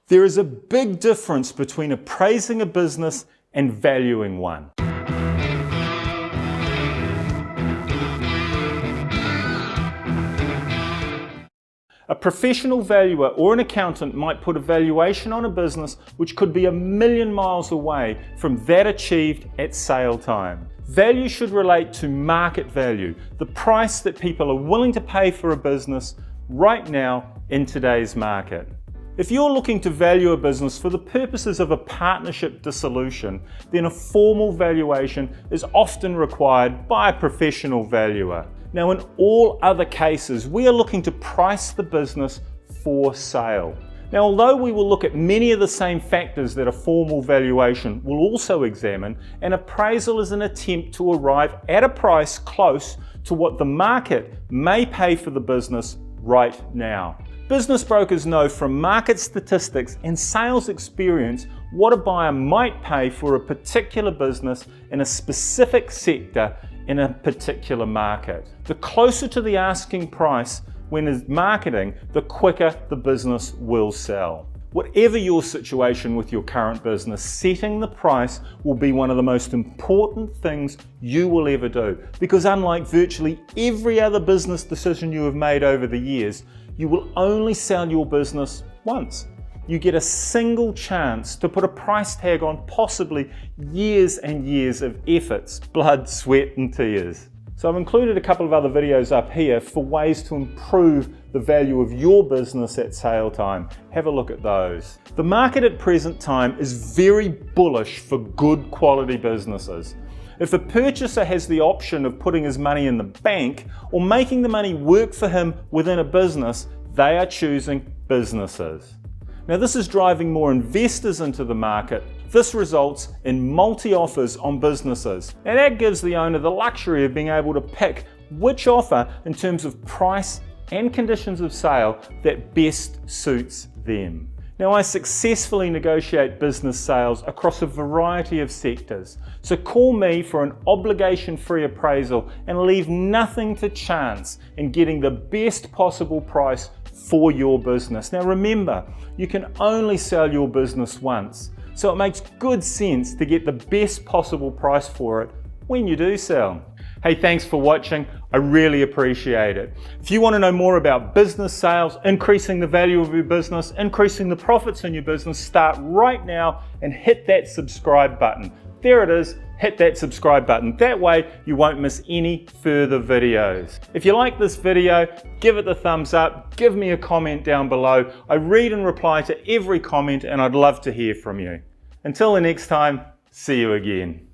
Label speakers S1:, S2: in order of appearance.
S1: There is a big difference between appraising a business and valuing one. A professional valuer or an accountant might put a valuation on a business which could be 1,000,000 miles away from that achieved at sale time. Value should relate to market value, the price that people are willing to pay for a business right now in today's market. If you're looking to value a business for the purposes of a partnership dissolution, then a formal valuation is often required by a professional valuer. Now, in all other cases, we are looking to price the business for sale. Now, although we will look at many of the same factors that a formal valuation will also examine, an appraisal is an attempt to arrive at a price close to what the market may pay for the business right now. Business brokers know from market statistics and sales experience what a buyer might pay for a particular business in a specific sector in a particular market. The closer to the asking price when it's marketing, the quicker the business will sell. Whatever your situation with your current business, setting the price will be one of the most important things you will ever do, because unlike virtually every other business decision you have made over the years, you will only sell your business once. You get a single chance to put a price tag on possibly years and years of efforts, blood, sweat and tears. So I've included a couple of other videos up here for ways to improve the value of your business at sale time. Have a look at those. The market at present time is very bullish for good quality businesses. If a purchaser has the option of putting his money in the bank or making the money work for him within a business, they are choosing businesses. Now, this is driving more investors into the market. This results in multi-offers on businesses. Now, that gives the owner the luxury of being able to pick which offer in terms of price and conditions of sale that best suits them. Now, I successfully negotiate business sales across a variety of sectors. So call me for an obligation-free appraisal and leave nothing to chance in getting the best possible price for your business. Now remember, you can only sell your business once, so it makes good sense to get the best possible price for it when you do sell. Hey, thanks for watching. I really appreciate it. If you want to know more about business sales, increasing the value of your business, increasing the profits in your business, start right now and hit that subscribe button. There it is. Hit that subscribe button. That way you won't miss any further videos. If you like this video, give it the thumbs up, give me a comment down below. I read and reply to every comment and I'd love to hear from you. Until the next time, see you again.